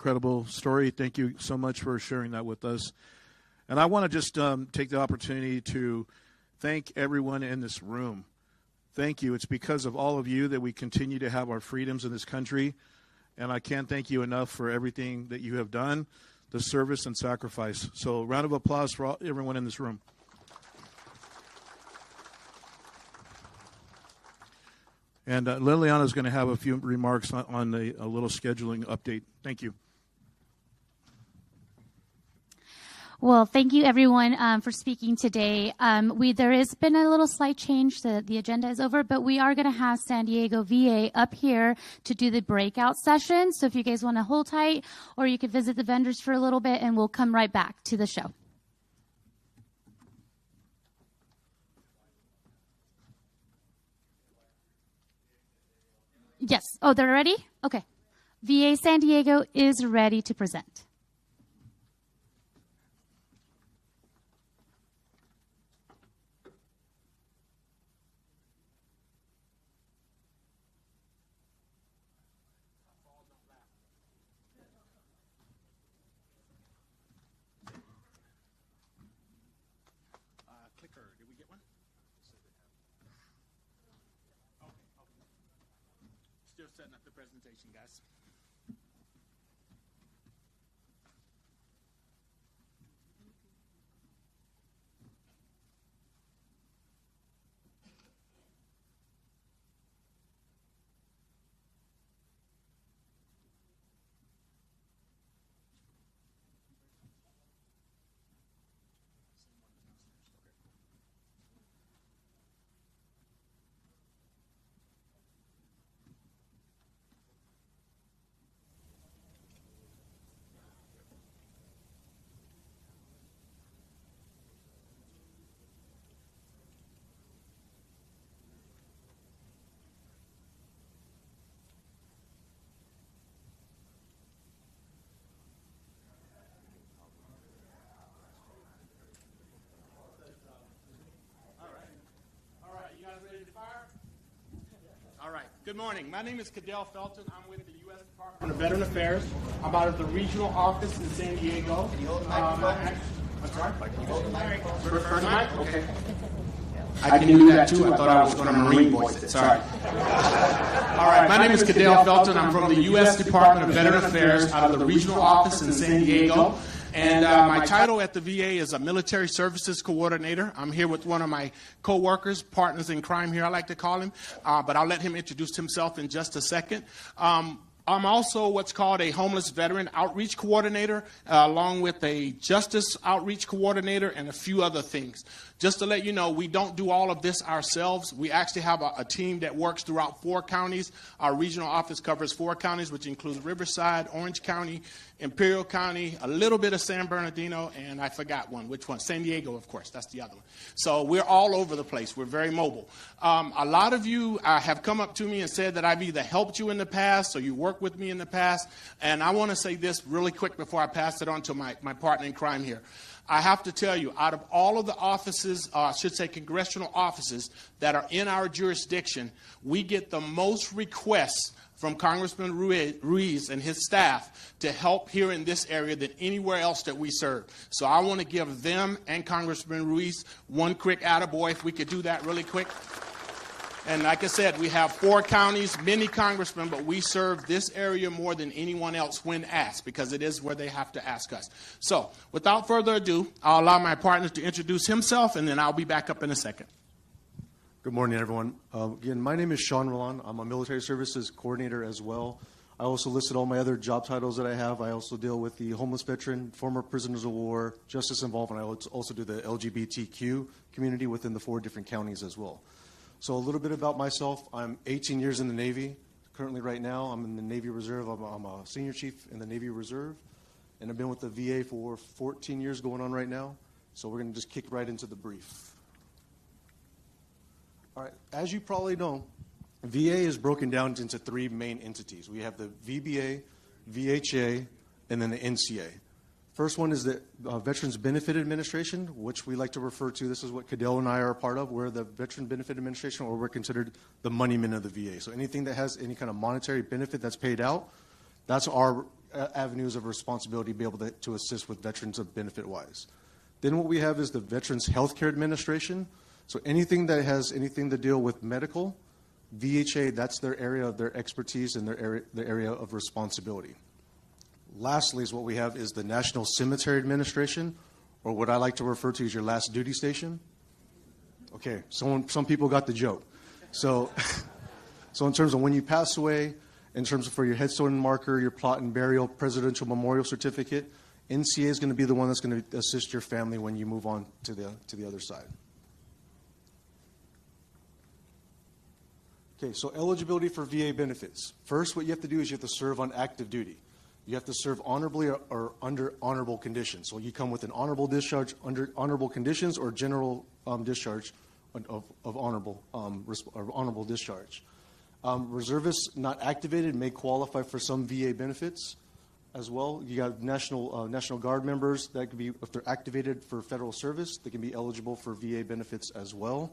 incredible story. Thank you so much for sharing that with us. And I want to just take the opportunity to thank everyone in this room. Thank you. It's because of all of you that we continue to have our freedoms in this country. And I can't thank you enough for everything that you have done, the service and sacrifice. So round of applause for everyone in this room. And Liliana is going to have a few remarks on a little scheduling update. Thank you. Well, thank you, everyone, for speaking today. There has been a little slight change. The agenda is over, but we are going to have San Diego VA up here to do the breakout session. So if you guys want to hold tight, or you could visit the vendors for a little bit, and we'll come right back to the show. Yes. Oh, they're ready? Okay. VA San Diego is ready to present. Clicker, did we get one? Okay. Still setting up the presentation, guys. All right. Good morning. My name is Cadell Felton. I'm with the U.S. Department of Veteran Affairs. I'm out of the regional office in San Diego. I'm sorry? Okay. I can do that too. I thought I was going to Marine voice it. Sorry. All right. My name is Cadell Felton. I'm from the U.S. Department of Veteran Affairs out of the regional office in San Diego. And my title at the VA is a Military Services Coordinator. I'm here with one of my co-workers, partners in crime here, I like to call him. But I'll let him introduce himself in just a second. I'm also what's called a Homeless Veteran Outreach Coordinator, along with a Justice Outreach Coordinator and a few other things. Just to let you know, we don't do all of this ourselves. We actually have a team that works throughout 4 counties. Our regional office covers 4 counties, which includes Riverside, Orange County, Imperial County, a little bit of San Bernardino, and I forgot one. Which one? San Diego, of course. That's the other one. So we're all over the place. We're very mobile. A lot of you have come up to me and said that I've either helped you in the past or you worked with me in the past. And I want to say this really quick before I pass it on to my partner in crime here. I have to tell you, out of all of the offices, I should say congressional offices that are in our jurisdiction, we get the most requests from Congressman Ruiz and his staff to help here in this area than anywhere else that we serve. So I want to give them and Congressman Ruiz one quick attaboy, if we could do that really quick. And like I said, we have 4 counties, many congressmen, but we serve this area more than anyone else when asked, because it is where they have to ask us. So without further ado, I'll allow my partner to introduce himself, and then I'll be back up in a second. Good morning, everyone. Again, my name is Sean Roland. I'm a military services coordinator as well. I also listed all my other job titles that I have. I also deal with the homeless veteran, former prisoners of war, justice involved, and I also do the LGBTQ community within the 4 different counties as well. So a little bit about myself. I'm 18 years in the Navy. Currently right now, I'm in the Navy Reserve. I'm a senior chief in the Navy Reserve. And I've been with the VA for 14 years going on right now. So we're going to just kick right into the brief. All right, as you probably know, VA is broken down into 3 main entities. We have the VBA, VHA, and then the NCA. First one is the Veterans Benefit Administration, which we like to refer to. This is what Cadell and I are a part of. We're the Veteran Benefit Administration, or we're considered the money men of the VA. So anything that has any kind of monetary benefit that's paid out, that's our avenues of responsibility to be able to assist with veterans of benefit-wise. Then what we have is the Veterans Healthcare Administration. So anything that has anything to deal with medical, VHA, that's their area of their expertise and their area of responsibility. Lastly is what we have is the National Cemetery Administration, or what I like to refer to as your last duty station. Okay, some people got the joke. So, so in terms of when you pass away, in terms of for your headstone marker, your plot and burial, presidential memorial certificate, NCA is going to be the one that's going to assist your family when you move on to the other side. Okay, so eligibility for VA benefits. First, what you have to do is you have to serve on active duty. You have to serve honorably or under honorable conditions. So you come with an honorable discharge under honorable conditions or general discharge of honorable discharge. Reservists not activated may qualify for some VA benefits as well. You got National Guard members that could be, if they're activated for federal service, they can be eligible for VA benefits as well.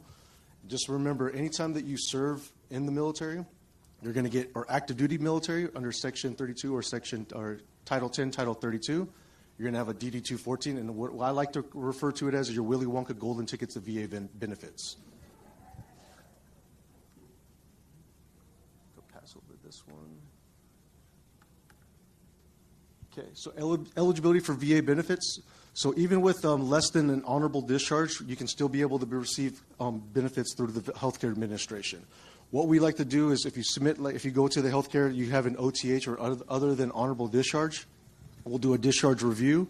Just remember, anytime that you serve in the military, you're going to get, or active duty military under Section 32 or Title 10, Title 32, you're going to have a DD-214, and what I like to refer to it as is your Willy Wonka golden tickets to VA benefits. Go pass over this one. Okay, so eligibility for VA benefits. So even with less than an honorable discharge, you can still be able to receive benefits through the Healthcare Administration. What we like to do is if you submit, if you go to the healthcare, you have an OTH or other than honorable discharge, we'll do a discharge review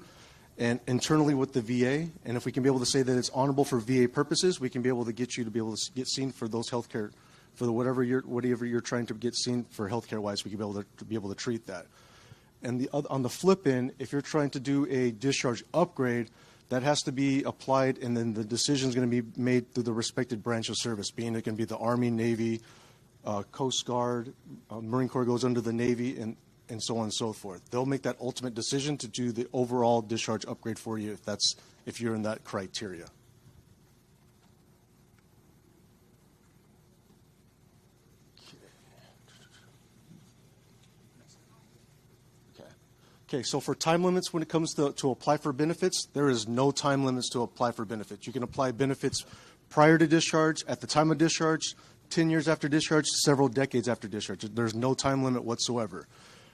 and internally with the VA. And if we can be able to say that it's honorable for VA purposes, we can be able to get you to be able to get seen for those healthcare, for the whatever you're trying to get seen for healthcare wise, we can be able to treat that. And on the flip end, if you're trying to do a discharge upgrade, that has to be applied, and then the decision is going to be made through the respected branch of service, being it can be the Army, Navy, Coast Guard, Marine Corps goes under the Navy, and so on and so forth. They'll make that ultimate decision to do the overall discharge upgrade for you if you're in that criteria. Okay, so for time limits when it comes to apply for benefits, there is no time limits to apply for benefits. You can apply benefits prior to discharge, at the time of discharge, 10 years after discharge, several decades after discharge. There's no time limit whatsoever.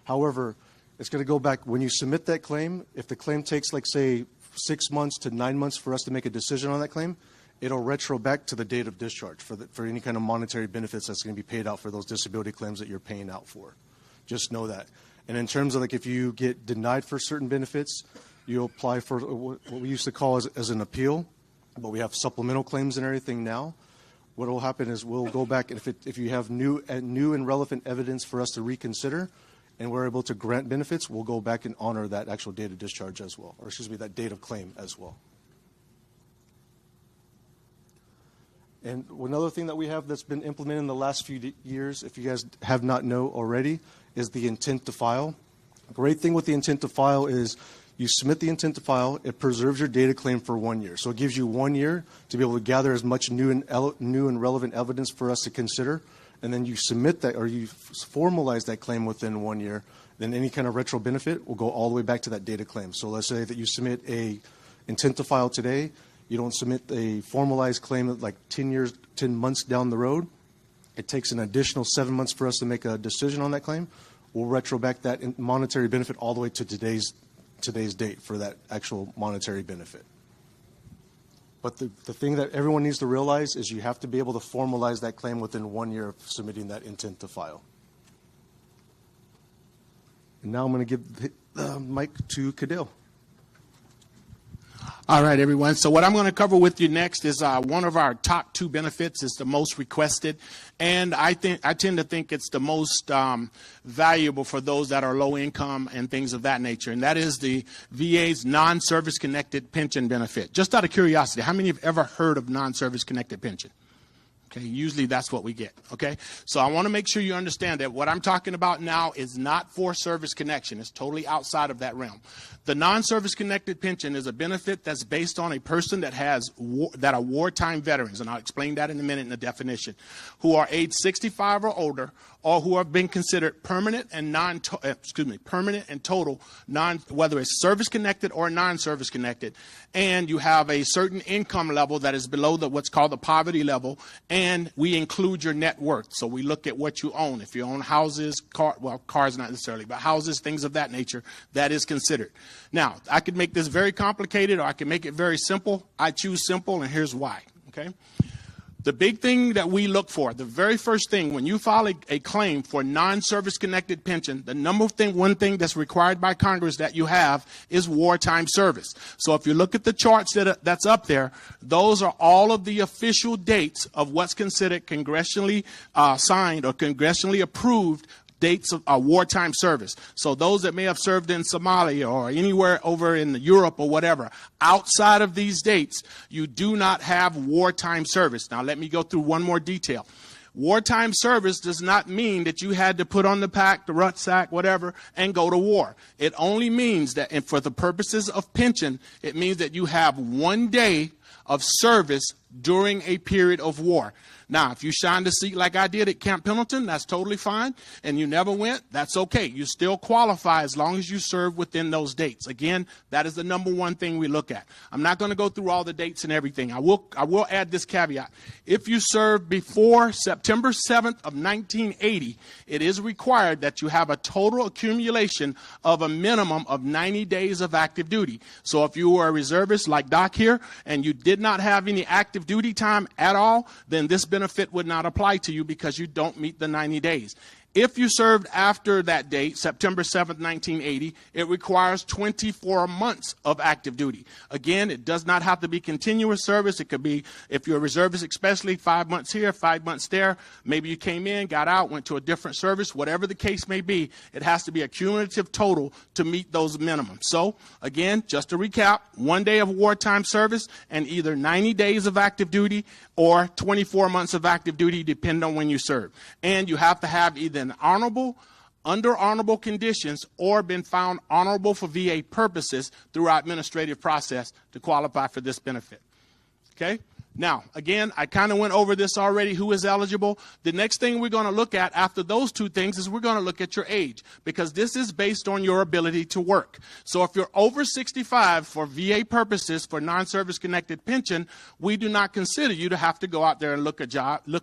However, it's going to go back when you submit that claim. If the claim takes, like, say, 6 months to 9 months for us to make a decision on that claim, it'll retro back to the date of discharge for any kind of monetary benefits that's going to be paid out for those disability claims that you're paying out for. Just know that. And in terms of, like, if you get denied for certain benefits, you apply for what we used to call as an appeal, but we have supplemental claims and everything now. What will happen is we'll go back, and if you have new and relevant evidence for us to reconsider, and we're able to grant benefits, we'll go back and honor that actual date of discharge as well, or excuse me, that date of claim as well. And another thing that we have that's been implemented in the last few years, if you guys have not known already, is the intent to file. Great thing with the intent to file is you submit the intent to file, it preserves your data claim for 1 year. So it gives you 1 year to be able to gather as much new and relevant evidence for us to consider. And then you submit that, or you formalize that claim within 1 year, then any kind of retro benefit will go all the way back to that data claim. So let's say that you submit a intent to file today, you don't submit a formalized claim like 10 months down the road. It takes an additional 7 months for us to make a decision on that claim. We'll retro back that monetary benefit all the way to today's date for that actual monetary benefit. But the thing that everyone needs to realize is you have to be able to formalize that claim within 1 year of submitting that intent to file. And now I'm going to give the mic to Cadell. All right, everyone. So what I'm going to cover with you next is one of our top 2 benefits. Is the most requested, and I tend to think it's the most valuable for those that are low income and things of that nature, and that is the VA's non-service connected pension benefit. Just out of curiosity, how many have ever heard of non-service connected pension? Okay, usually that's what we get, okay? So I want to make sure you understand that what I'm talking about now is not for service connection. It's totally outside of that realm. The non-service connected pension is a benefit that's based on a person that are wartime veterans, and I'll explain that in a minute in the definition, who are age 65 or older, or who have been considered permanent and permanent and total, whether it's service connected or non-service connected, and you have a certain income level that is below what's called the poverty level, and we include your net worth. So we look at what you own. If you own houses, cars not necessarily, but houses, things of that nature, that is considered. Now, I could make this very complicated, or I can make it very simple. I choose simple, and here's why. Okay. The big thing that we look for, the very first thing, when you file a claim for non-service connected pension, the one thing that's required by Congress that you have is wartime service. So if you look at the charts that's up there, those are all of the official dates of what's considered congressionally signed or congressionally approved dates of wartime service. So those that may have served in Somalia or anywhere over in Europe or whatever, outside of these dates, you do not have wartime service. Now let me go through one more detail. Wartime service does not mean that you had to put on the pack, the rucksack, whatever, and go to war. It only means that, and for the purposes of pension, it means that you have 1 day of service during a period of war. Now, if you shine the seat like I did at Camp Pendleton, that's totally fine. And you never went, that's okay. You still qualify as long as you serve within those dates. Again, that is the number one thing we look at. I'm not going to go through all the dates and everything. I will add this caveat. If you served before September 7th of 1980, it is required that you have a total accumulation of a minimum of 90 days of active duty. So if you were a reservist like Doc here, and you did not have any active duty time at all, then this benefit would not apply to you because you don't meet the 90 days. If you served after that date, September 7th, 1980, it requires 24 months of active duty. Again, it does not have to be continuous service. It could be, if you're a reservist especially, 5 months here, 5 months there. Maybe you came in, got out, went to a different service. Whatever the case may be, it has to be a cumulative total to meet those minimums. So, again, just to recap, 1 day of wartime service and either 90 days of active duty or 24 months of active duty, depending on when you serve. And you have to have either an honorable, under honorable conditions, or been found honorable for VA purposes through our administrative process to qualify for this benefit. Okay? Now, again, I kind of went over this already, who is eligible. The next thing we're going to look at after those two things is we're going to look at your age, because this is based on your ability to work. So if you're over 65 for VA purposes for non-service connected pension, we do not consider you to have to go out there and look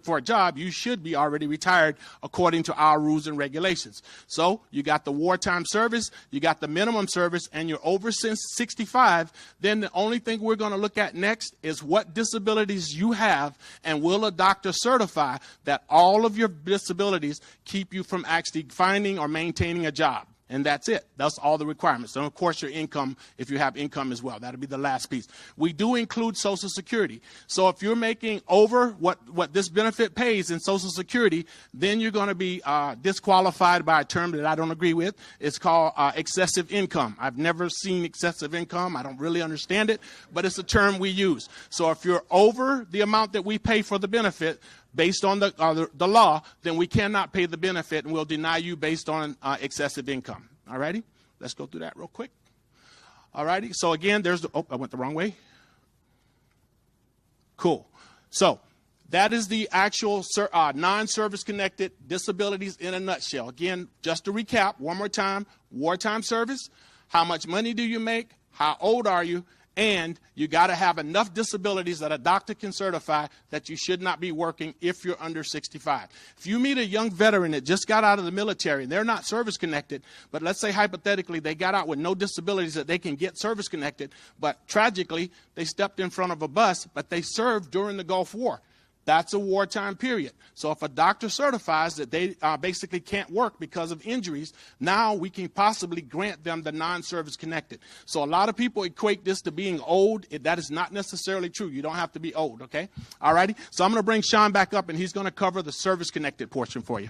for a job. You should be already retired according to our rules and regulations. So you got the wartime service, you got the minimum service, and you're over 65, then the only thing we're going to look at next is what disability you have, and will a doctor certify that all of your disabilities keep you from actually finding or maintaining a job. And that's it. That's all the requirements. And, of course, your income, if you have income as well. That'll be the last piece. We do include Social Security. So if you're making over what this benefit pays in Social Security, then you're going to be disqualified by a term that I don't agree with. It's called excessive income. I've never seen excessive income. I don't really understand it, but it's a term we use. So if you're over the amount that we pay for the benefit, based on the law, then we cannot pay the benefit, and we'll deny you based on excessive income. All righty? Let's go through that real quick. All righty? So again, I went the wrong way. Cool. So that is the actual non-service connected disabilities in a nutshell. Again, just to recap one more time, wartime service, how much money do you make, how old are you, and you got to have enough disabilities that a doctor can certify that you should not be working if you're under 65. If you meet a young veteran that just got out of the military and they're not service connected, but let's say hypothetically they got out with no disabilities that they can get service connected, but tragically they stepped in front of a bus, but they served during the Gulf War. That's a wartime period. So if a doctor certifies that they basically can't work because of injuries, now we can possibly grant them the non-service connected. So a lot of people equate this to being old. That is not necessarily true. You don't have to be old, okay? All righty? So I'm going to bring Sean back up, and he's going to cover the service-connected portion for you.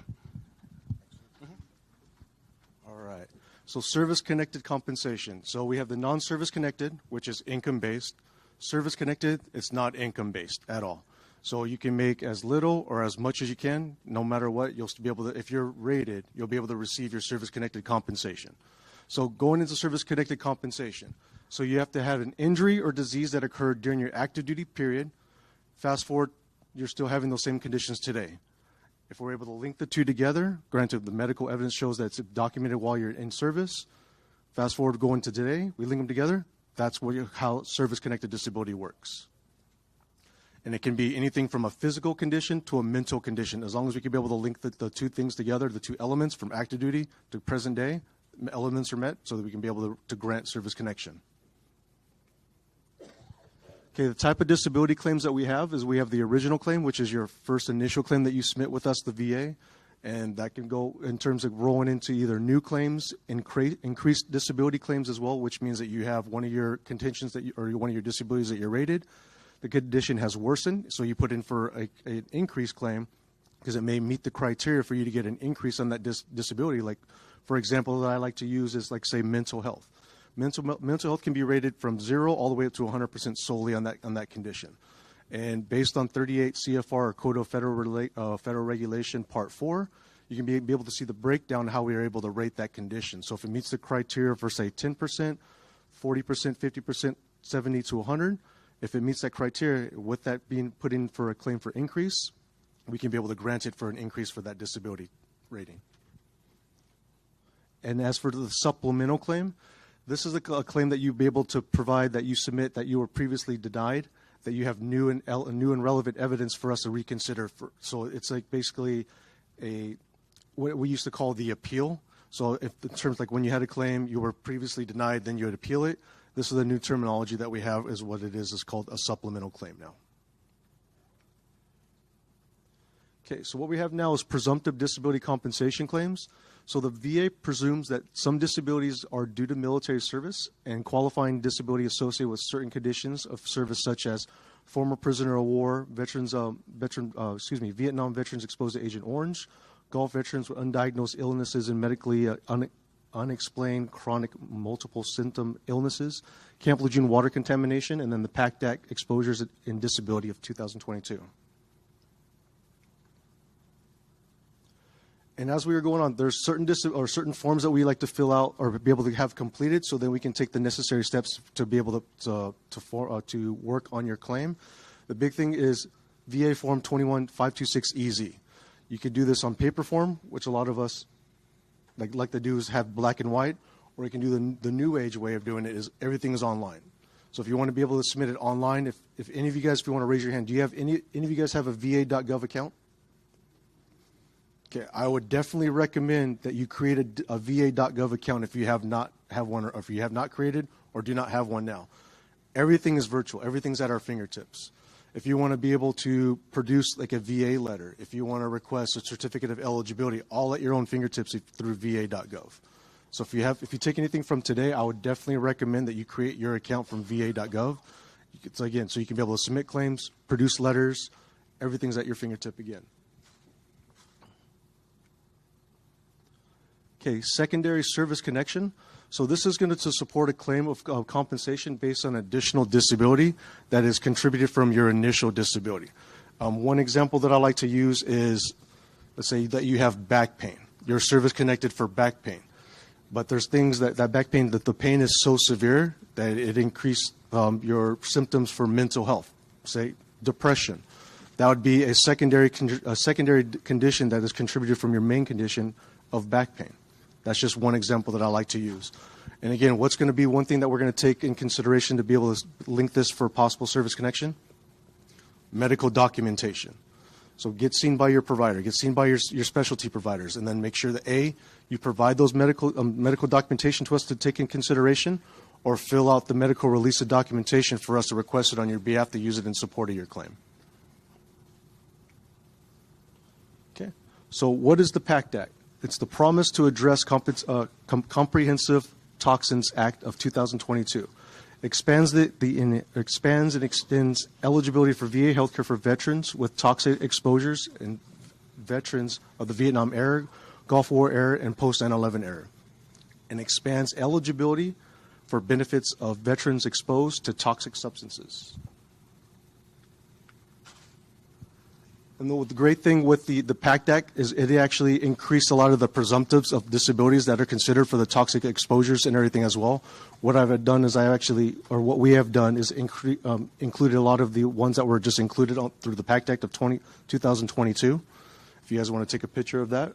All right. So service-connected compensation. So we have the non-service connected, which is income-based. Service-connected, it's not income-based at all. So you can make as little or as much as you can, no matter what. You'll be able to, if you're rated, you'll be able to receive your service-connected compensation. So going into service-connected compensation, so you have to have an injury or disease that occurred during your active duty period. Fast forward, you're still having those same conditions today. If we're able to link the two together, granted the medical evidence shows that it's documented while you're in service. Fast forward going to today, we link them together. That's how service-connected disability works. And it can be anything from a physical condition to a mental condition. As long as we can be able to link the two things together, the two elements from active duty to present day, elements are met so that we can be able to grant service connection. Okay, the type of disability claims that we have is we have the original claim, which is your first initial claim that you submit with us, the VA. And that can go in terms of rolling into either new claims, increased disability claims as well, which means that you have one of your contentions or one of your disabilities that you're rated. The condition has worsened, so you put in for an increased claim because it may meet the criteria for you to get an increase on that disability. Like, for example, that I like to use is like, say, mental health. Mental health can be rated from 0 all the way up to 100% solely on that condition. And based on 38 CFR or Code of Federal Regulation Part 4, you can be able to see the breakdown how we are able to rate that condition. So if it meets the criteria for, say, 10%, 40%, 50%, 70 to 100, if it meets that criteria, with that being put in for a claim for increase, we can be able to grant it for an increase for that disability rating. And as for the supplemental claim, this is a claim that you'd be able to provide that you submit that you were previously denied, that you have new and relevant evidence for us to reconsider. So it's like basically what we used to call the appeal. So if in terms like when you had a claim, you were previously denied, then you would appeal it. This is the new terminology that we have is what it is called a supplemental claim now. Okay, so what we have now is presumptive disability compensation claims. So the VA presumes that some disabilities are due to military service and qualifying disability associated with certain conditions of service such as former prisoner of war, Vietnam veterans exposed to Agent Orange, Gulf veterans with undiagnosed illnesses and medically unexplained chronic multiple symptom illnesses, Camp Lejeune water contamination, and then the PACT Act exposures in disability of 2022. And as we were going on, there's certain forms that we like to fill out or be able to have completed, so then we can take the necessary steps to be able to work on your claim. The big thing is VA Form 21526EZ. You could do this on paper form, which a lot of us like to do is have black and white, or you can do the new age way of doing it is everything is online. So if you want to be able to submit it online, if any of you guys, if you want to raise your hand, do you have any of you guys have a va.gov account? Okay, I would definitely recommend that you create a va.gov account if you have not have one, or if you have not created or do not have one now. Everything is virtual. Everything's at our fingertips. If you want to be able to produce like a VA letter, if you want to request a certificate of eligibility, all at your own fingertips through va.gov. So if you take anything from today, I would definitely recommend that you create your account from va.gov. So again, so you can be able to submit claims, produce letters, everything's at your fingertip again. Okay, secondary service connection. So this is going to support a claim of compensation based on additional disability that is contributed from your initial disability. One example that I like to use is, let's say that you have back pain. You're service connected for back pain. But there's things that back pain, that the pain is so severe that it increased your symptoms for mental health, say depression. That would be a secondary condition that is contributed from your main condition of back pain. That's just one example that I like to use. And again, what's going to be one thing that we're going to take in consideration to be able to link this for possible service connection? Medical documentation. So get seen by your provider, get seen by your specialty providers, and then make sure that A, you provide those medical documentation to us to take in consideration, or fill out the medical release of documentation for us to request it on your behalf to use it in support of your claim. Okay. So what is the PACT Act? It's the Promise to Address Comprehensive Toxins Act of 2022. Expands expands and extends eligibility for VA healthcare for veterans with toxic exposures and veterans of the Vietnam era, Gulf War era, and post 9/11 era. And expands eligibility for benefits of veterans exposed to toxic substances. And the great thing with the PACT Act is it actually increased a lot of the presumptives of disabilities that are considered for the toxic exposures and everything as well. What I've done is what we have done is included a lot of the ones that were just included through the PACT Act of 2022. if you guys want to take a picture of that.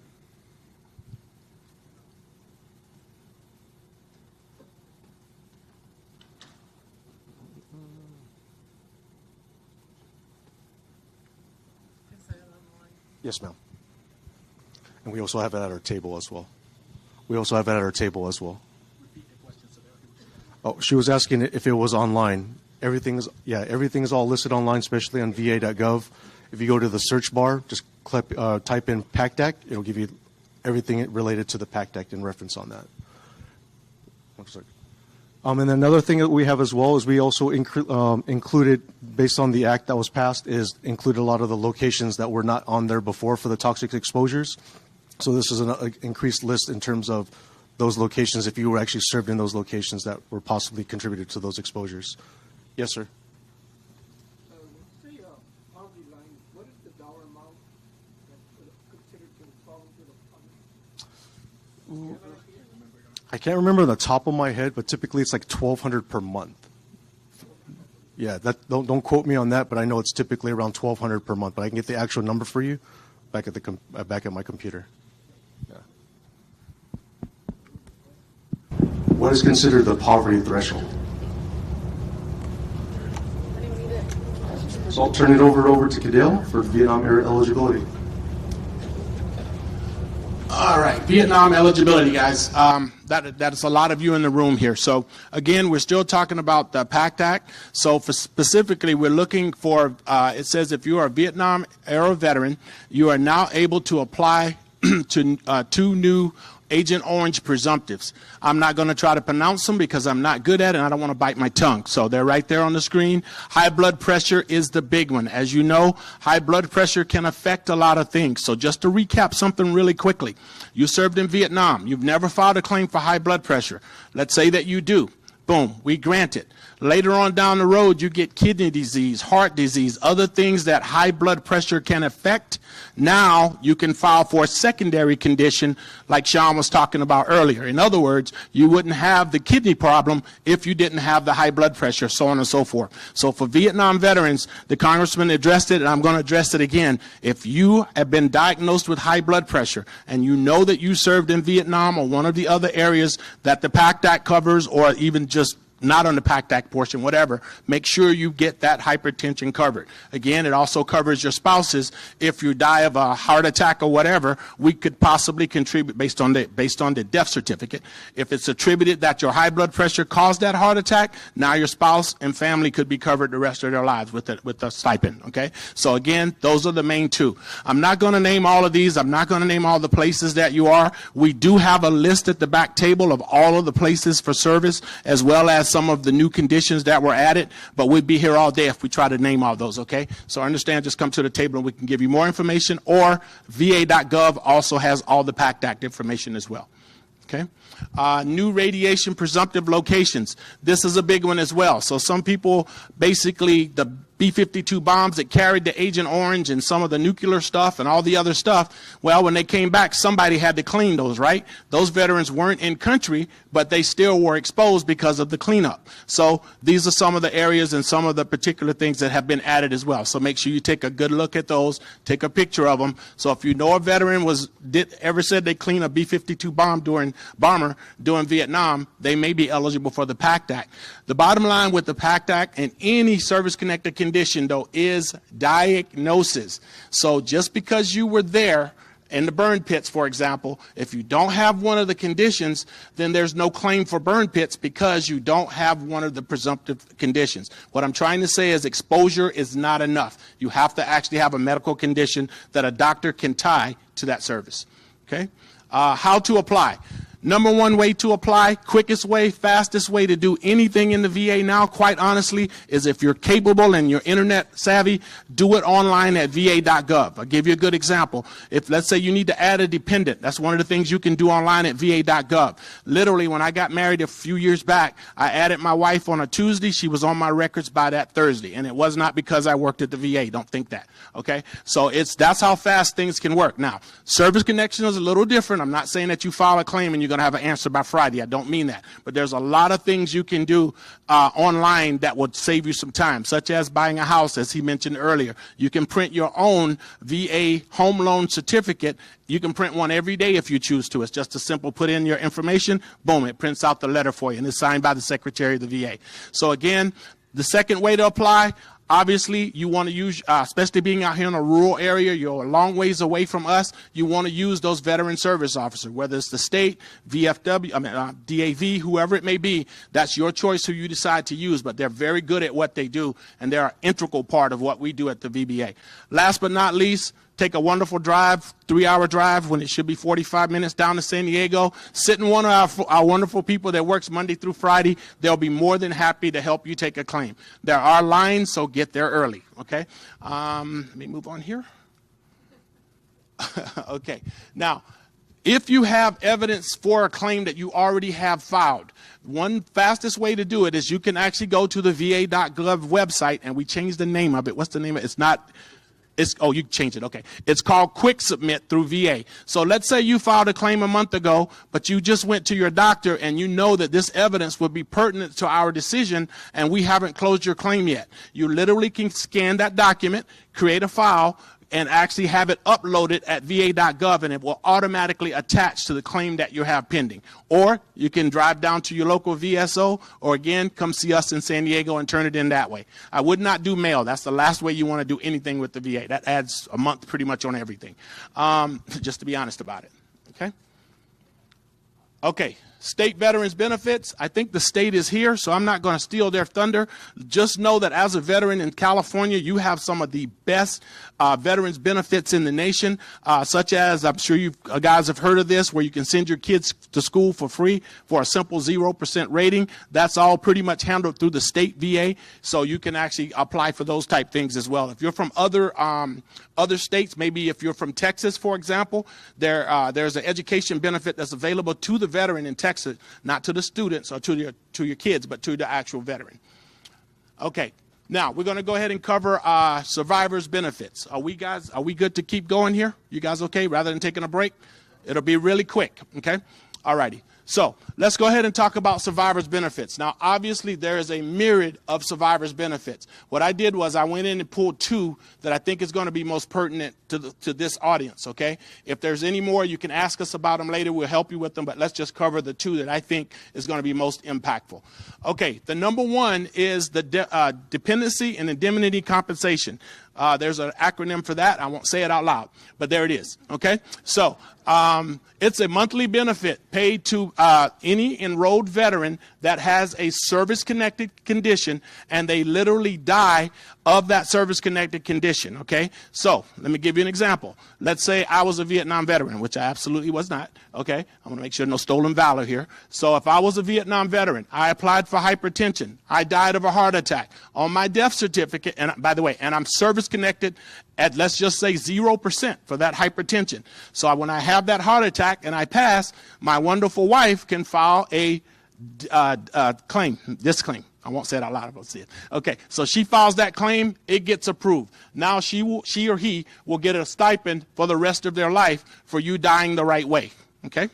Yes, ma'am. And we also have it at our table as well. Oh, she was asking if it was online. Everything's all listed online, especially on va.gov. If you go to the search bar, just type in PACT Act. It'll give you everything related to the PACT Act in reference on that. And then another thing that we have as well is we also included, based on the act that was passed, is included a lot of the locations that were not on there before for the toxic exposures. So this is an increased list in terms of those locations, if you were actually served in those locations that were possibly contributed to those exposures. Yes, sir. What's the poverty line? What is the dollar amount that's considered to fall into the poverty? I can't remember on the top of my head, but typically it's like $1,200 per month. Yeah, don't quote me on that, but I know it's typically around $1,200 per month. But I can get the actual number for you back at my computer. Yeah. What is considered the poverty threshold? So I'll turn it over to Cadell for Vietnam era eligibility. All right, Vietnam eligibility, guys. That is a lot of you in the room here. So again, we're still talking about the PACT Act. So specifically, we're looking for, it says if you are a Vietnam era veteran, you are now able to apply to 2 new Agent Orange presumptives. I'm not going to try to pronounce them because I'm not good at it and I don't want to bite my tongue. So they're right there on the screen. High blood pressure is the big one. As you know, high blood pressure can affect a lot of things. So just to recap something really quickly. You served in Vietnam. You've never filed a claim for high blood pressure. Let's say that you do. Boom, we grant it. Later on down the road, you get kidney disease, heart disease, other things that high blood pressure can affect. Now you can file for a secondary condition like Sean was talking about earlier. In other words, you wouldn't have the kidney problem if you didn't have the high blood pressure, so on and so forth. So for Vietnam veterans, the congressman addressed it, and I'm going to address it again. If you have been diagnosed with high blood pressure and you know that you served in Vietnam or one of the other areas that the PACT Act covers, or even just not on the PACT Act portion, whatever, make sure you get that hypertension covered. Again, it also covers your spouses. If you die of a heart attack or whatever, we could possibly contribute based on the death certificate. If it's attributed that your high blood pressure caused that heart attack, now your spouse and family could be covered the rest of their lives with a stipend, okay? So again, those are the main 2. I'm not going to name all of these. I'm not going to name all the places that you are. We do have a list at the back table of all of the places for service, as well as some of the new conditions that were added, but we'd be here all day if we try to name all those, okay? So understand, just come to the table and we can give you more information, or va.gov also has all the PACT Act information as well, okay? New radiation presumptive locations. This is a big one as well. So some people, basically, the B-52 bombs that carried the Agent Orange and some of the nuclear stuff and all the other stuff, well, when they came back, somebody had to clean those, right? Those veterans weren't in country, but they still were exposed because of the cleanup. So these are some of the areas and some of the particular things that have been added as well. So make sure you take a good look at those, take a picture of them. So if you know a veteran ever said they cleaned a B-52 bomber during Vietnam, they may be eligible for the PACT Act. The bottom line with the PACT Act and any service-connected condition, though, is diagnosis. So just because you were there in the burn pits, for example, if you don't have one of the conditions, then there's no claim for burn pits because you don't have one of the presumptive conditions. What I'm trying to say is exposure is not enough. You have to actually have a medical condition that a doctor can tie to that service. Okay? How to apply. Number 1 way to apply, quickest way, fastest way to do anything in the VA now, quite honestly, is if you're capable and you're internet savvy, do it online at va.gov. I'll give you a good example. If, let's say, you need to add a dependent, that's one of the things you can do online at va.gov. Literally, when I got married a few years back, I added my wife on a Tuesday. She was on my records by that Thursday, and it was not because I worked at the VA. Don't think that, okay? So that's how fast things can work. Now, service connection is a little different. I'm not saying that you file a claim and you're going to have an answer by Friday. I don't mean that. But there's a lot of things you can do online that would save you some time, such as buying a house, as he mentioned earlier. You can print your own VA home loan certificate. You can print one every day if you choose to. It's just a simple put in your information, boom, it prints out the letter for you, and it's signed by the Secretary of the VA. So again, the second way to apply, obviously, you want to use, especially being out here in a rural area, you're a long ways away from us, you want to use those veteran service officers, whether it's the state, VFW, DAV, whoever it may be. That's your choice who you decide to use, but they're very good at what they do, and they're an integral part of what we do at the VBA. Last but not least, take a wonderful drive, 3-hour drive when it should be 45 minutes down to San Diego. Sit in one of our wonderful people that works Monday through Friday. They'll be more than happy to help you take a claim. There are lines, so get there early, okay? Let me move on here. Okay, now, if you have evidence for a claim that you already have filed, one fastest way to do it is you can actually go to the va.gov website, and we changed the name of it. What's the name of it? It's not... oh, you changed it. Okay. It's called Quick Submit through VA. So let's say you filed a claim a month ago, but you just went to your doctor and you know that this evidence would be pertinent to our decision and we haven't closed your claim yet. You literally can scan that document, create a file, and actually have it uploaded at va.gov, and it will automatically attach to the claim that you have pending. Or you can drive down to your local VSO, or again, come see us in San Diego and turn it in that way. I would not do mail. That's the last way you want to do anything with the VA. That adds a month pretty much on everything, just to be honest about it. Okay? Okay. State veterans benefits. I think the state is here, so I'm not going to steal their thunder. Just know that as a veteran in California, you have some of the best veterans benefits in the nation, such as, I'm sure you guys have heard of this, where you can send your kids to school for free for a simple 0% rating. That's all pretty much handled through the state VA, so you can actually apply for those type things as well. If you're from other states, maybe if you're from Texas, for example, there's an education benefit that's available to the veteran in Texas, not to the students or to your kids, but to the actual veteran. Okay, now we're going to go ahead and cover survivors benefits. Are we good to keep going here? You guys okay? Rather than taking a break, it'll be really quick. Okay, all righty. So let's go ahead and talk about survivors benefits. Now, obviously, there is a myriad of survivors benefits. What I did was I went in and pulled two that I think is going to be most pertinent to this audience, okay? If there's any more, you can ask us about them later. We'll help you with them, but let's just cover the two that I think is going to be most impactful. Okay, the number one is the dependency and indemnity compensation. There's an acronym for that. I won't say it out loud, but there it is, okay? So it's a monthly benefit paid to any enrolled veteran that has a service-connected condition and they literally die of that service-connected condition, okay? So let me give you an example. Let's say I was a Vietnam veteran, which I absolutely was not, okay? I'm going to make sure no stolen valor here. So if I was a Vietnam veteran, I applied for hypertension, I died of a heart attack. On my death certificate, and by the way, and I'm service-connected at, let's just say, 0% for that hypertension. So when I have that heart attack and I pass, my wonderful wife can file a claim, this claim. I won't say it out loud, but see it. Okay, so she files that claim, it gets approved. Now she or he will get a stipend for the rest of their life for you dying the right way. Okay?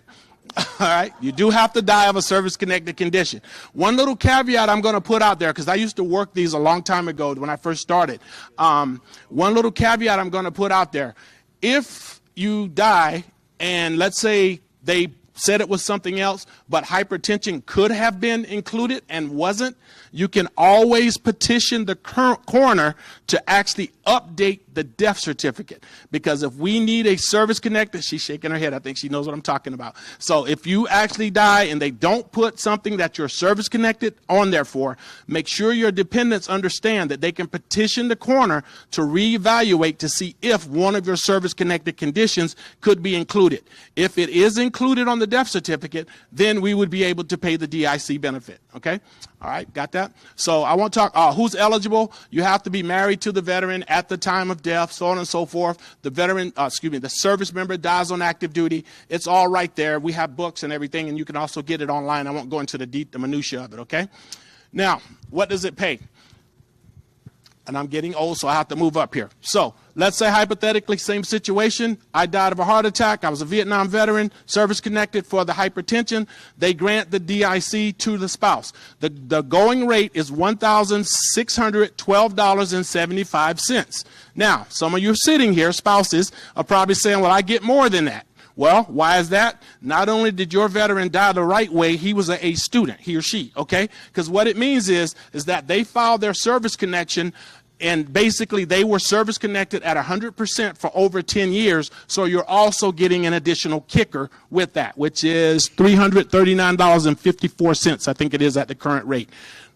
All right, you do have to die of a service-connected condition. One little caveat I'm going to put out there, because I used to work these a long time ago when I first started. One little caveat I'm going to put out there. If you die, and let's say they said it was something else, but hypertension could have been included and wasn't, you can always petition the coroner to actually update the death certificate. Because if we need a service-connected, she's shaking her head, I think she knows what I'm talking about. So if you actually die and they don't put something that you're service-connected on there for, make sure your dependents understand that they can petition the coroner to reevaluate to see if one of your service-connected conditions could be included. If it is included on the death certificate, then we would be able to pay the DIC benefit, okay? All right, got that? So I want to talk, who's eligible? You have to be married to the veteran at the time of death, so on and so forth. The veteran, the service member dies on active duty. It's all right there. We have books and everything, and you can also get it online. I won't go into the minutiae of it, okay? Now, what does it pay? and I'm getting old, so I have to move up here. So let's say hypothetically, same situation. I died of a heart attack. I was a Vietnam veteran, service-connected for the hypertension. They grant the DIC to the spouse. The going rate is $1,612.75. Now, some of you sitting here, spouses, are probably saying, well, I get more than that. Well, why is that? Not only did your veteran die the right way, he was a student, he or she, okay? Because what it means is that they filed their service connection, and basically they were service connected at 100% for over 10 years, so you're also getting an additional kicker with that, which is $339.54, I think it is at the current rate.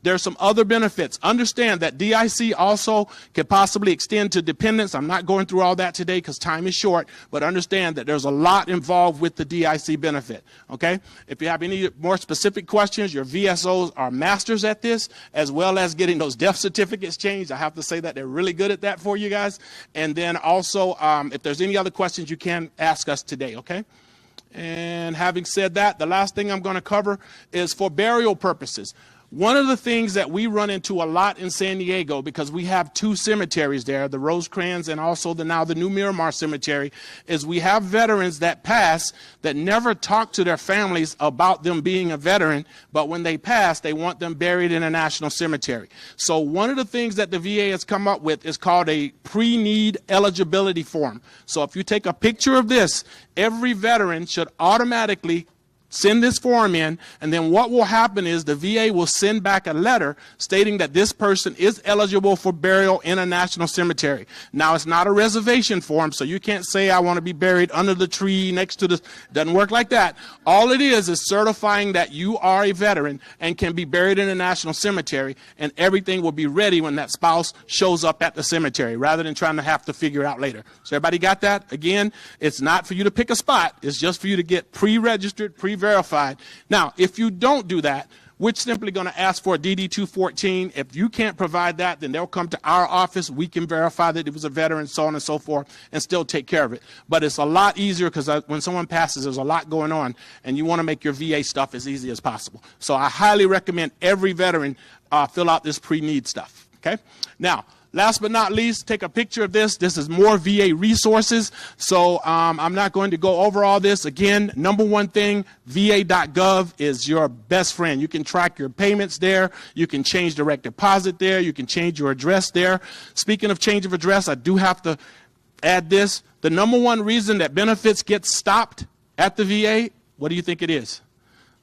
There's some other benefits. Understand that DIC also could possibly extend to dependents. I'm not going through all that today because time is short, but understand that there's a lot involved with the DIC benefit, okay? If you have any more specific questions, your VSOs are masters at this, as well as getting those death certificates changed. I have to say that they're really good at that for you guys. And then also, if there's any other questions, you can ask us today, okay? And having said that, the last thing I'm going to cover is for burial purposes. One of the things that we run into a lot in San Diego, because we have two cemeteries there, the Rosecrans and also now the New Miramar Cemetery, is we have veterans that pass that never talk to their families about them being a veteran, but when they pass, they want them buried in a national cemetery. So one of the things that the VA has come up with is called a pre-need eligibility form. So if you take a picture of this, every veteran should automatically send this form in, and then what will happen is the VA will send back a letter stating that this person is eligible for burial in a national cemetery. Now, it's not a reservation form, so you can't say I want to be buried under the tree next to the... Doesn't work like that. All it is certifying that you are a veteran and can be buried in a national cemetery, and everything will be ready when that spouse shows up at the cemetery, rather than trying to have to figure it out later. So everybody got that? Again, it's not for you to pick a spot. It's just for you to get pre-registered, pre-verified. Now, if you don't do that, we're simply going to ask for a DD-214. If you can't provide that, then they'll come to our office. We can verify that it was a veteran, so on and so forth, and still take care of it. But it's a lot easier because when someone passes, there's a lot going on, and you want to make your VA stuff as easy as possible. So I highly recommend every veteran fill out this pre-need stuff, okay? Now, last but not least, take a picture of this. This is more VA resources. So I'm not going to go over all this. Again, number one thing, va.gov is your best friend. You can track your payments there. You can change direct deposit there. You can change your address there. Speaking of change of address, I do have to add this. The number one reason that benefits get stopped at the VA, what do you think it is?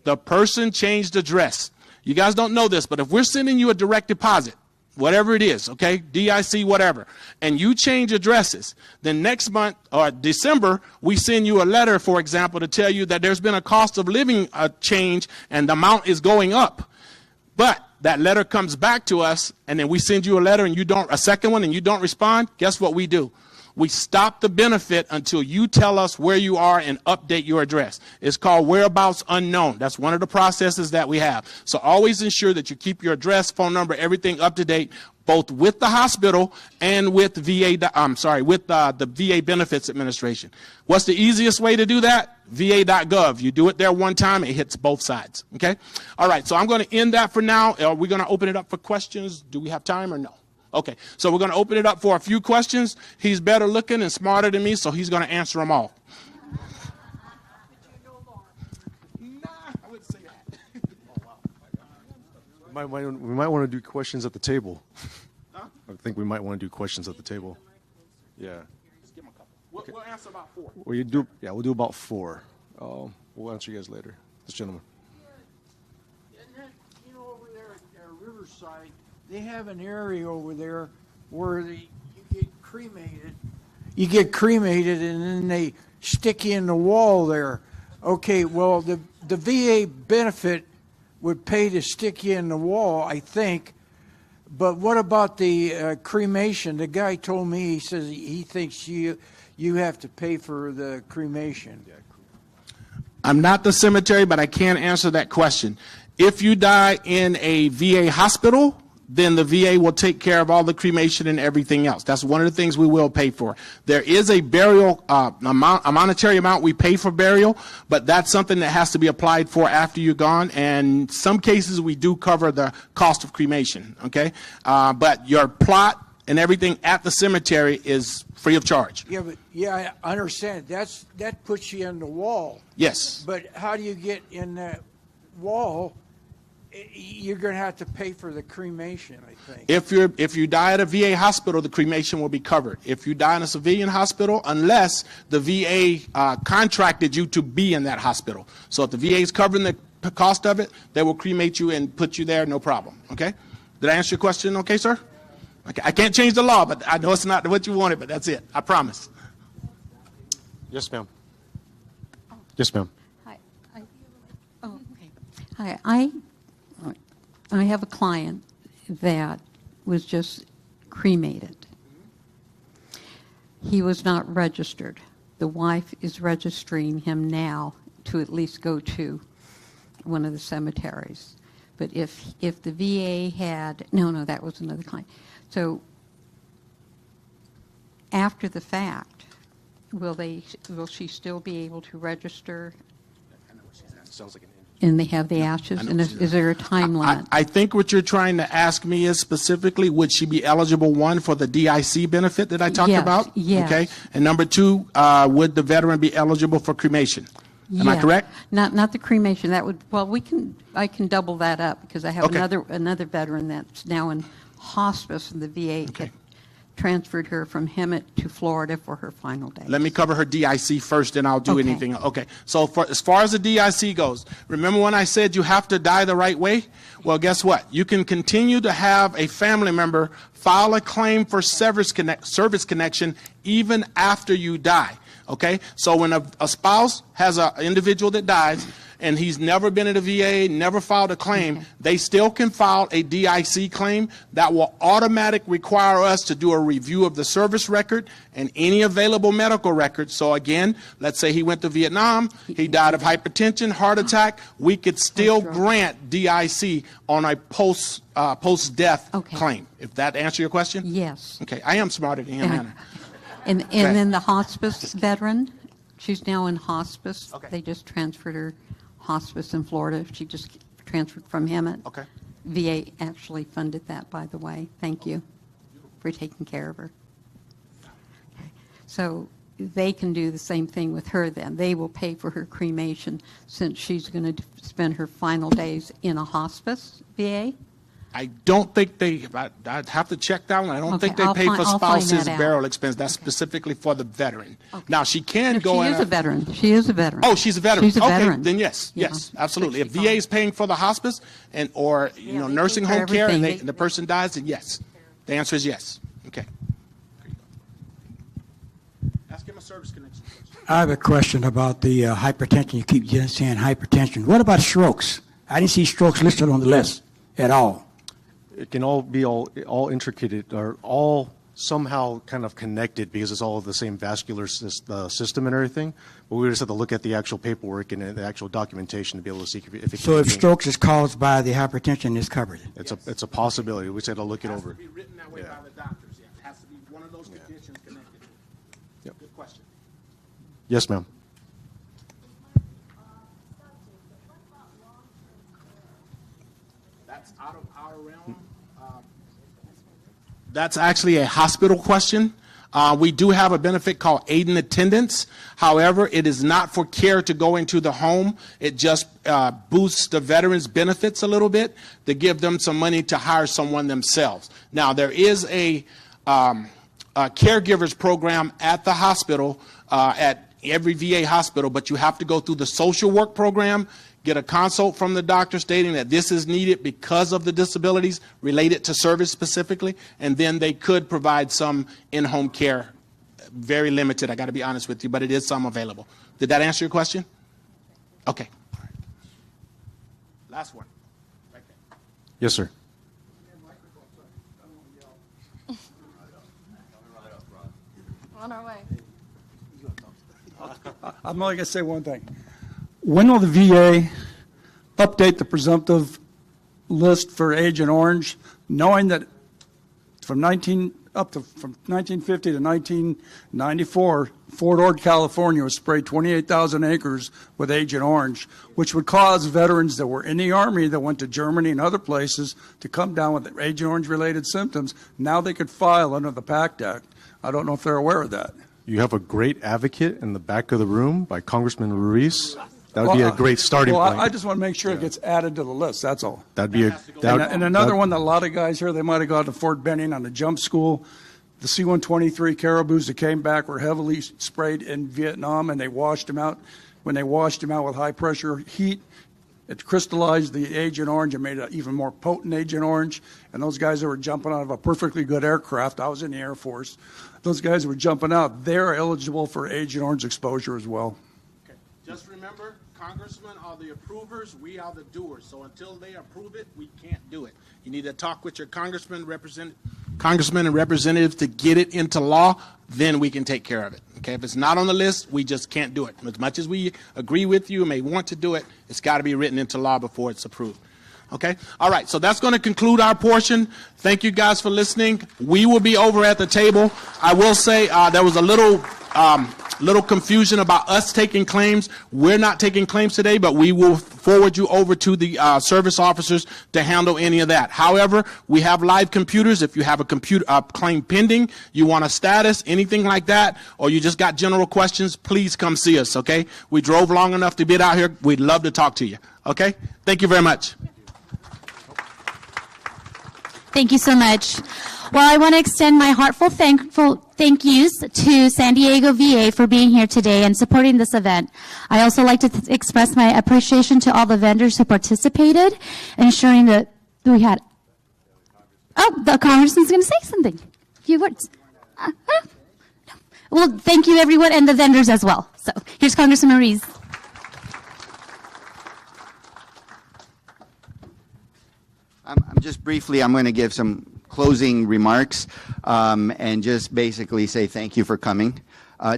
The person changed address. You guys don't know this, but if we're sending you a direct deposit, whatever it is, okay, DIC, whatever, and you change addresses, then next month or December, we send you a letter, for example, to tell you that there's been a cost of living change and the amount is going up. But that letter comes back to us, and then we send you a letter and a second one, and you don't respond. Guess what we do? We stop the benefit until you tell us where you are and update your address. It's called whereabouts unknown. That's one of the processes that we have. So always ensure that you keep your address, phone number, everything up to date, both with the hospital and with the VA Benefits Administration. What's the easiest way to do that? va.gov. You do it there one time, it hits both sides. Okay? All right, so I'm going to end that for now. Are we going to open it up for questions? Do we have time or no? Okay, so we're going to open it up for a few questions. He's better looking and smarter than me, so he's going to answer them all. Nah, I wouldn't say that. We might want to do questions at the table. Huh? I think we might want to do questions at the table. Yeah. Just give him a couple. We'll answer about 4. We'll do about 4. We'll answer you guys later. This gentleman. Isn't that, over there at Riverside, they have an area over there where you get cremated. You get cremated, and then they stick you in the wall there. Okay, well, the VA benefit would pay to stick you in the wall, I think. But what about the cremation? The guy told me, he says he thinks you have to pay for the cremation. I'm not the cemetery, but I can answer that question. If you die in a VA hospital, then the VA will take care of all the cremation and everything else. That's one of the things we will pay for. There is a burial, a monetary amount we pay for burial, but that's something that has to be applied for after you're gone. And some cases we do cover the cost of cremation, okay? But your plot and everything at the cemetery is free of charge. Yeah, but I understand. That puts you in the wall. Yes. But how do you get in that wall? You're going to have to pay for the cremation, I think. If you die at a VA hospital, the cremation will be covered. If you die in a civilian hospital, unless the VA contracted you to be in that hospital. So if the VA is covering the cost of it, they will cremate you and put you there, no problem. Okay? Did I answer your question? Okay, sir? Okay. I can't change the law, but I know it's not what you wanted, but that's it. I promise. Yes, ma'am. Yes, ma'am. Hi. Hi. I have a client that was just cremated. He was not registered. The wife is registering him now to at least go to one of the cemeteries. But if the VA had, no, that was another client. So after the fact, will she still be able to register? Sounds like an And they have the ashes? And is there a time limit? I think what you're trying to ask me is specifically, would she be eligible, one, for the DIC benefit that I talked Yes, about? yes. Okay. And number two, would the veteran be eligible for cremation? Am I Yeah. correct? Not the cremation. That would, well, I can double that up because I have Okay. another veteran that's now in hospice, and the VA Okay. transferred her from Hemet to Florida for her final days. Let me cover her DIC first, and I'll do Okay. anything. Okay. So as far as the DIC goes, remember when I said you have to die the right way? Well, guess what? You can continue to have a family member file a claim for service connection even after you die. Okay? So when a spouse has an individual that dies, and he's never been at a VA, never filed a claim, they still can file a DIC claim that will automatically require us to do a review of the service record and any available medical records. So again, let's say he went to Vietnam, he died of hypertension, heart attack, we could still grant DIC on a post-death Okay. claim. If that answers your question? Yes. Okay, I am smarter than him, Yeah. Hannah. And then the hospice veteran, she's now in hospice. Okay. They just transferred her hospice in Florida. She just transferred from Hemet. Okay. VA actually funded that, by the way. Thank you for taking care of her. Okay. So they can do the same thing with her then. They will pay for her cremation since she's going to spend her final days in a hospice, VA? I don't think I'd have to check that one. I don't Okay, think they I'll pay for I'll find spouse's that out. burial expense. That's specifically for the veteran. Okay. Now, she can No, go she in. is a veteran. She is a veteran. Oh, she's a veteran. She's a okay, veteran. then yes, Yeah. yes, absolutely. If 65. VA is paying for the hospice or Yeah, they nursing pay for home care and, everything. and the person dies, then yes. The answer is yes. Okay. Ask him a service connection question. I have a question about the hypertension. You keep just saying hypertension. What about strokes? I didn't see strokes listed on the list at all. It can all be all intricate or all somehow kind of connected because it's all the same vascular system and everything. But we just have to look at the actual paperwork and the actual documentation to be able to see if it So can if be- strokes is caused by the hypertension, it's covered. it's a possibility. We just have to look it It has over. to be written that way Yeah. by the doctors. Yeah. It has to be one of those conditions connected. Yep. Good question. Yes, ma'am. That's out of our realm. That's actually a hospital question. We do have a benefit called aid in attendance. However, it is not for care to go into the home. It just boosts the veterans' benefits a little bit to give them some money to hire someone themselves. Now, there is a caregivers program at the hospital, at every VA hospital, but you have to go through the social work program, get a consult from the doctor stating that this is needed because of the disabilities related to service specifically, and then they could provide some in-home care. Very limited, I got to be honest with you, but it is some available. Did that answer your question? Okay. All right. Last one. Right there. Yes, sir. On our way. I'm only going to say one thing. When will the VA update the presumptive list for Agent Orange, knowing that from up to from 1950 to 1994, Fort Ord, California was sprayed 28,000 acres with Agent Orange, which would cause veterans that were in the Army that went to Germany and other places to come down with Agent Orange-related symptoms. Now they could file under the PACT Act. I don't know if they're aware of that. You have a great advocate in the back of the room by Congressman Ruiz. That would be a great starting point. I just want to make sure it gets added to the list, that's all. That'd be And another one that a lot of guys here, they might have gone to Fort Benning on the jump school. The C-123 caribous that came back were heavily sprayed in Vietnam, and they washed them out. When they washed them out with high-pressure heat, it crystallized the Agent Orange and made an even more potent Agent Orange. And those guys that were jumping out of a perfectly good aircraft, I was in the Air Force, those guys that were jumping out, they're eligible for Agent Orange exposure as well. Okay. Just remember, congressmen are the approvers, we are the doers. So until they approve it, we can't do it. You need to talk with your congressmen and representatives to get it into law, then we can take care of it. Okay, if it's not on the list, we just can't do it. As much as we agree with you and may want to do it, it's got to be written into law before it's approved. Okay, all right, so that's going to conclude our portion. Thank you guys for listening. We will be over at the table. I will say there was a little confusion about us taking claims. We're not taking claims today, but we will forward you over to the service officers to handle any of that. However, we have live computers. If you have a claim pending, you want a status, anything like that, or you just got general questions, please come see us, okay? We drove long enough to get out here. We'd love to talk to you, okay? Thank you very much. Thank you so much. Well, I want to extend my heartfelt thank yous to San Diego VA for being here today and supporting this event. I also like to express my appreciation to all the vendors who participated, ensuring that we had... Oh, the congressman's going to say something. A few words. Well, thank you, everyone, and the vendors as well. So here's Congressman Ruiz. I'm just briefly, I'm going to give some closing remarks and just basically say thank you for coming.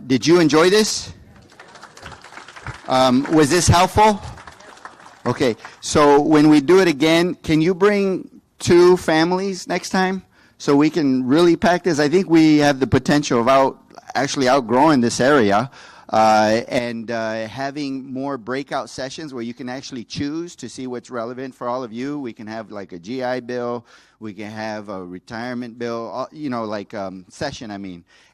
Did you enjoy this? Was this helpful? Okay, so when we do it again, can you bring 2 families next time so we can really pack this? I think we have the potential of actually outgrowing this area. And having more breakout sessions where you can actually choose to see what's relevant for all of you. We can have like a GI bill, we can have a retirement bill, session,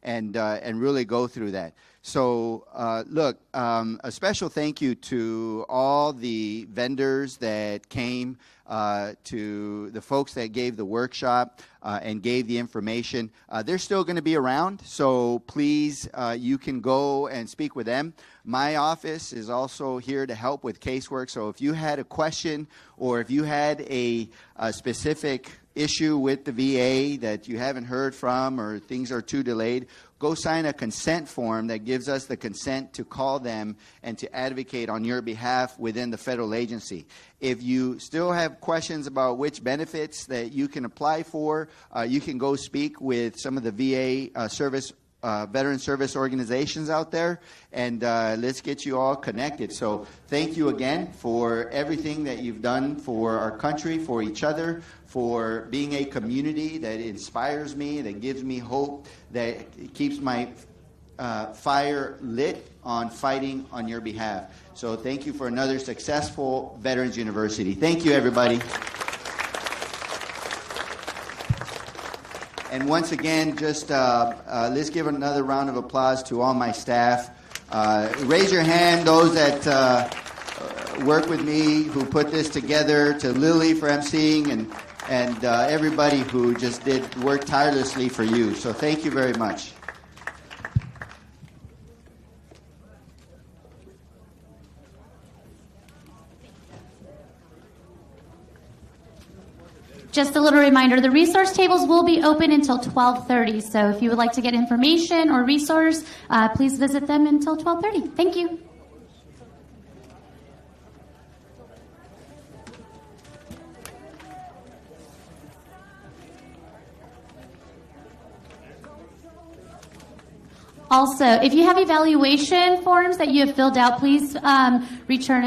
and really go through that. So look, a special thank you to all the vendors that came, to the folks that gave the workshop and gave the information. They're still going to be around, so please, you can go and speak with them. My office is also here to help with casework, so if you had a question or if you had a specific issue with the VA that you haven't heard from or things are too delayed, go sign a consent form that gives us the consent to call them and to advocate on your behalf within the federal agency. If you still have questions about which benefits that you can apply for, you can go speak with some of the VA veteran service organizations out there, and let's get you all connected. So thank you again for everything that you've done for our country, for each other, for being a community that inspires me, that gives me hope, that keeps my fire lit on fighting on your behalf. So thank you for another successful Veterans University. Thank you, everybody. And once again, just let's give another round of applause to all my staff. Raise your hand, those that work with me, who put this together, to Lily for emceeing, and everybody who just did work tirelessly for you. So thank you very much. Just a little reminder, the resource tables will be open until 12:30. So if you would like to get information or resource, please visit them until 12:30. Thank you. Also, if you have evaluation forms that you have filled out, please return